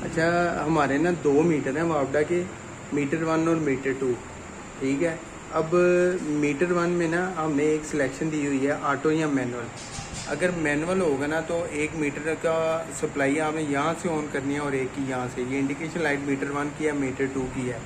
अच्छा, हमारे ना 2 मीटर हैं वापडा के, मीटर 1 और मीटर 2। ठीक है। अब मीटर 1 में ना हमने एक सिलेक्शन दी हुई है, ऑटो या मैनुअल। अगर मैनुअल होगा ना तो 1 मीटर का सप्लाई आपने यहाँ से ऑन करनी है और एक की यहाँ से। ये इंडिकेशन लाइट मीटर 1 की है, मीटर 2 की है।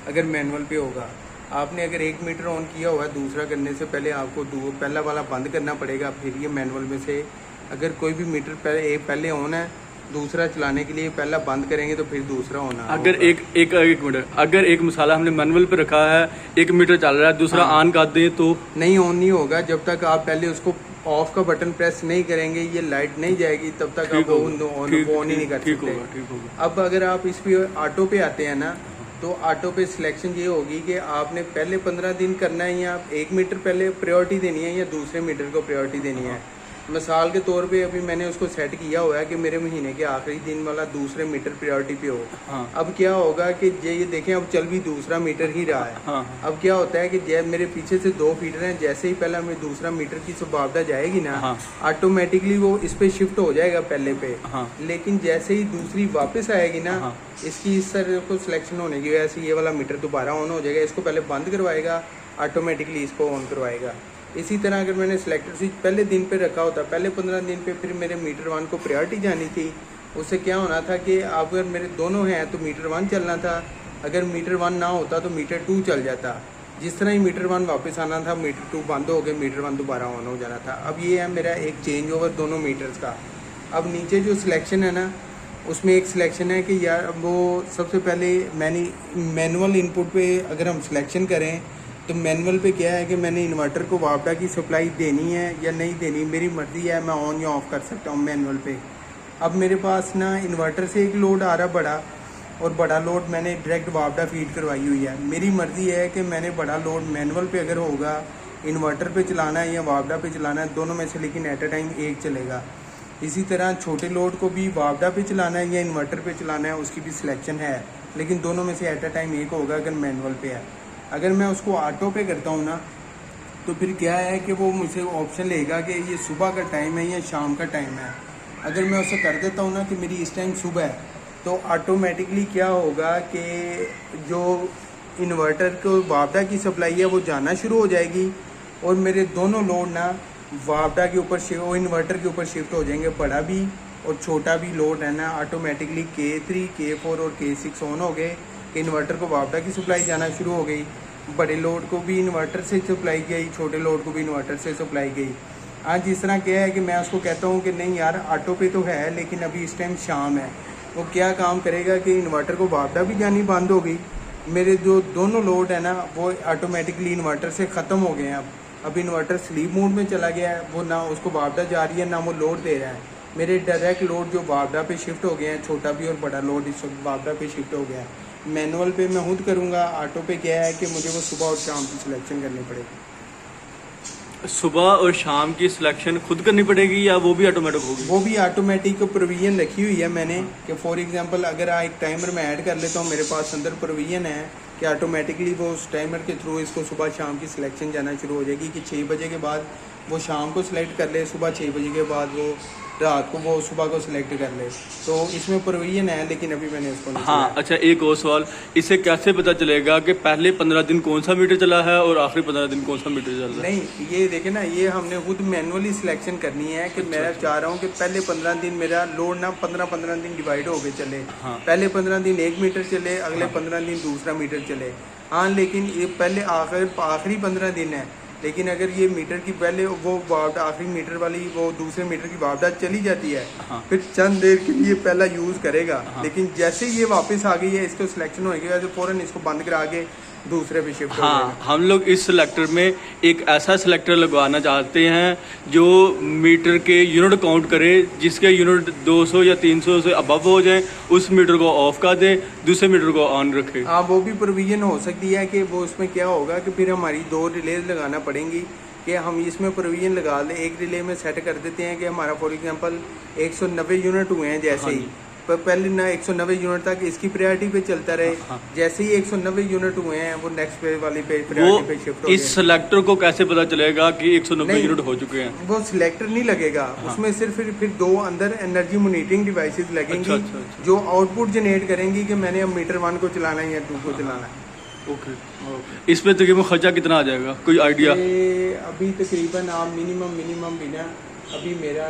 अगर मैनुअल पे होगा, आपने अगर 1 मीटर ऑन किया हुआ है, दूसरा करने से पहले आपको पहला वाला बंद करना पड़ेगा, फिर ये मैनुअल में से अगर कोई भी मीटर पहले ऑन है, दूसरा चलाने के लिए पहला बंद करेंगे तो फिर दूसरा होना अगर होगा। एक मिनट, अगर एक मसाला हमने मैनुअल पे रखा है, 1 मीटर चल रहा है, दूसरा हाँ। ऑन कर दें तो नहीं, ऑन नहीं होगा जब तक आप पहले उसको ऑफ का बटन प्रेस नहीं करेंगे, ये लाइट नहीं जाएगी तब तक आप ऑन ही नहीं कर ठीक सकते। होगा, ठीक होगा। अब अगर आप इस पे ऑटो पे आते हैं ना, तो ऑटो पे सिलेक्शन ये होगी कि आपने पहले 15 दिन करना है, या 1 मीटर पहले प्रायोरिटी देनी है या दूसरे मीटर को प्रायोरिटी देनी है। मिसाल के तौर पे अभी मैंने उसको सेट किया हुआ है कि मेरे महीने के आखिरी दिन वाला दूसरे मीटर प्रायोरिटी पे हो। हाँ। अब क्या होगा कि ये देखें, अब चल भी दूसरा मीटर ही रहा है। हाँ। अब क्या होता है कि जब मेरे पीछे से 2 फीडर हैं, जैसे ही पहला मैं दूसरा मीटर की सुबावदा जाएगी ना, हाँ। ऑटोमेटिकली वो इस पे शिफ्ट हो जाएगा पहले पे। हाँ। लेकिन जैसे ही दूसरी वापस आएगी ना, हाँ। इसकी इस तरह को सिलेक्शन होने की वजह से ये वाला मीटर दोबारा ऑन हो जाएगा। इसको पहले बंद करवाएगा, ऑटोमेटिकली इसको ऑन करवाएगा। इसी तरह अगर मैंने सिलेक्टर स्विच पहले दिन पे रखा होता, पहले 15 दिन पे फिर मेरे मीटर 1 को प्रायोरिटी जानी थी, उससे क्या होना था कि अगर मेरे दोनों हैं तो मीटर 1 चलना था, अगर मीटर 1 ना होता तो मीटर 2 चल जाता। जिस तरह ही मीटर 1 वापस आना था, मीटर 2 बंद हो गए, मीटर 1 दोबारा ऑन हो जाना था। अब ये है मेरा एक चेंज ओवर दोनों मीटर्स का। अब नीचे जो सिलेक्शन है ना, उसमें एक सिलेक्शन है कि यार वो सबसे पहले मैनुअल इनपुट पे अगर हम सिलेक्शन करें तो मैनुअल पे क्या है कि मैंने इन्वर्टर को वापडा की सप्लाई देनी है या नहीं देनी, मेरी मर्ज़ी है, मैं ऑन या ऑफ़ कर सकता हूँ मैनुअल पे। अब मेरे पास ना इन्वर्टर से एक लोड आ रहा बड़ा, और बड़ा लोड मैंने डायरेक्ट वापडा फीड करवाई हुई है। मेरी मर्ज़ी है कि मैंने बड़ा लोड मैनुअल पे अगर होगा, इन्वर्टर पे चलाना है या वापडा पे चलाना है, दोनों में से लेकिन एट अ टाइम एक चलेगा। इसी तरह छोटे लोड को भी वापडा पे चलाना है या इन्वर्टर पे चलाना है, उसकी भी सिलेक्शन है, लेकिन दोनों में से एट अ टाइम एक होगा अगर मैनुअल पे है। अगर मैं उसको ऑटो पे करता हूँ ना, तो फिर क्या है कि वो मुझे ऑप्शन लेगा कि ये सुबह का टाइम है या शाम का टाइम है। अगर मैं उसे कर देता हूँ ना कि मेरी इस टाइम सुबह है, तो ऑटोमेटिकली क्या होगा कि जो इन्वर्टर को वापडा की सप्लाई है वो जाना शुरू हो जाएगी, और मेरे दोनों लोड ना वापडा के ऊपर इन्वर्टर के ऊपर शिफ्ट हो जाएंगे। बड़ा भी और छोटा भी लोड है ना, ऑटोमेटिकली K3, K4 और K6 ऑन हो गए कि इन्वर्टर को वापडा की सप्लाई जाना शुरू हो गई। बड़े लोड को भी इन्वर्टर से सप्लाई गई, छोटे लोड को भी इन्वर्टर से सप्लाई गई। आज जिस तरह क्या है कि मैं उसको कहता हूँ कि नहीं यार ऑटो पे तो है, लेकिन अभी इस टाइम शाम है, वो क्या काम करेगा कि इन्वर्टर को वापडा भी जानी बंद हो गई, मेरे जो दोनों लोड है ना वो ऑटोमेटिकली इन्वर्टर से ख़त्म हो गए हैं। अब इन्वर्टर स्लीप मोड में चला गया है, वो ना उसको वापडा जा रही है ना वो लोड दे रहा है। मेरे डायरेक्ट लोड जो वापडा पे शिफ्ट हो गए हैं, छोटा भी और बड़ा लोड इस वक्त वापडा पे शिफ्ट हो गया है। मैनुअल पे मैं खुद करूँगा, ऑटो पे क्या है कि मुझे वो सुबह और शाम की सिलेक्शन करनी पड़ेगी। सुबह और शाम की सिलेक्शन खुद करनी पड़ेगी या वो भी ऑटोमेटिक होगी? वो भी ऑटोमेटिक प्रोविजन रखी हुई है मैंने कि फॉर एग्जांपल अगर एक टाइमर में ऐड कर लेता हूँ, मेरे पास अंदर प्रोविजन है कि ऑटोमेटिकली वो उस टाइमर के थ्रू इसको सुबह शाम की सिलेक्शन जाना शुरू हो जाएगी कि 6 बजे के बाद वो शाम को सिलेक्ट कर ले, सुबह 6 बजे के बाद वो रात को वो सुबह को सिलेक्ट कर ले। तो इसमें प्रोविजन है, लेकिन अभी मैंने उसको नहीं हाँ। चलाया। अच्छा, एक और सवाल, इसे कैसे पता चलेगा कि पहले 15 दिन कौन सा मीटर चला है और आखिरी 15 दिन कौन सा मीटर चल रहा है? नहीं, ये देखे ना, ये हमने खुद मैनुअली सिलेक्शन करनी है कि मैं चाह रहा हूँ कि पहले 15 दिन मेरा लोड ना 15 दिन डिवाइड हो गए चले। हाँ। पहले 15 दिन 1 मीटर चले, अगले 15 दिन दूसरा मीटर चले। हाँ, लेकिन ये पहले आखिरी 15 दिन है, लेकिन अगर ये मीटर की पहले वो वापडा आखिरी मीटर वाली वो दूसरे मीटर की वापडा चली जाती है, हाँ। फिर चंद देर के लिए पहला यूज़ करेगा। हाँ। लेकिन जैसे ये वापस आ गई है, इसको सिलेक्शन होने के बाद फ़ौरन इसको बंद करा के दूसरे पे शिफ्ट हो हाँ, जाएगा। हम लोग इस सिलेक्टर में एक ऐसा सिलेक्टर लगवाना चाहते हैं जो मीटर के यूनिट काउंट करे, जिसके यूनिट 200 या 300 से अबव हो जाए, उस मीटर को ऑफ कर दे, दूसरे मीटर को ऑन रखे। हाँ, वो भी प्रोविजन हो सकती है कि वो उसमें क्या होगा कि फिर हमारी 2 रिलेज लगाना पड़ेंगी कि हम इसमें प्रोविजन लगा लें। एक रिले में सेट कर देते हैं कि हमारा फॉर एग्जांपल 190 यूनिट हुए हैं जैसे ही, पहले ना 190 यूनिट तक इसकी प्रायोरिटी पे चलता रहे। हाँ। जैसे ही 190 यूनिट हुए हैं वो नेक्स्ट पे वाली पे वो प्रायोरिटी पे शिफ्ट हो इस गए। सिलेक्टर को कैसे पता चलेगा कि 190 नहीं। यूनिट हो चुके हैं? वो सिलेक्टर नहीं लगेगा, उसमें सिर्फ फिर दो अंदर एनर्जी मॉनिटरिंग डिवाइसेस लगेंगी अच्छा। जो आउटपुट जनरेट करेंगी कि मैंने अब मीटर 1 को चलाना है या 2 को चलाना है। ओके। इसमें तकरीबन खर्चा कितना आ जाएगा, कोई आइडिया? ये अभी तकरीबन आप मिनिमम भी ना, अभी मेरा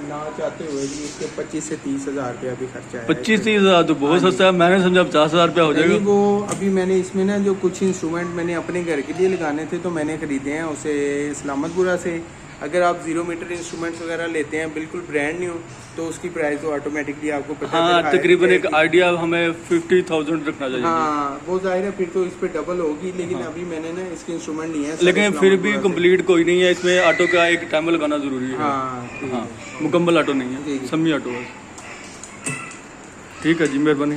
ना चाहते हुए भी इसके 25 से 30 हज़ार रुपया भी खर्चा है। 25-30 हज़ार तो बहुत हाँ सस्ता है, मैंने समझा 50,000 रुपया हो नहीं, जाएगा। वो अभी मैंने इसमें ना जो कुछ इंस्ट्रूमेंट मैंने अपने घर के लिए लगाने थे तो मैंने खरीदे हैं उसे सलामतपुरा से। अगर आप 0 मीटर इंस्ट्रूमेंट्स वगैरह लेते हैं बिल्कुल ब्रांड न्यू तो उसकी प्राइस तो ऑटोमेटिकली आपको पता हाँ, है तकरीबन एक आइडिया हमें 50,000 रखना चाहिए। हाँ वो जाहिर है फिर तो इस पे डबल होगी, लेकिन अभी मैंने ना इसके इंस्ट्रूमेंट लिए हैं। लेकिन फिर भी कंप्लीट कोई नहीं है इसमें, ऑटो का एक टाइमर लगाना जरूरी है। हाँ ठीक हाँ, है। मुकम्मल ऑटो नहीं जी, है, जी। समी ऑटो है। ठीक है जी, मेहरबानी।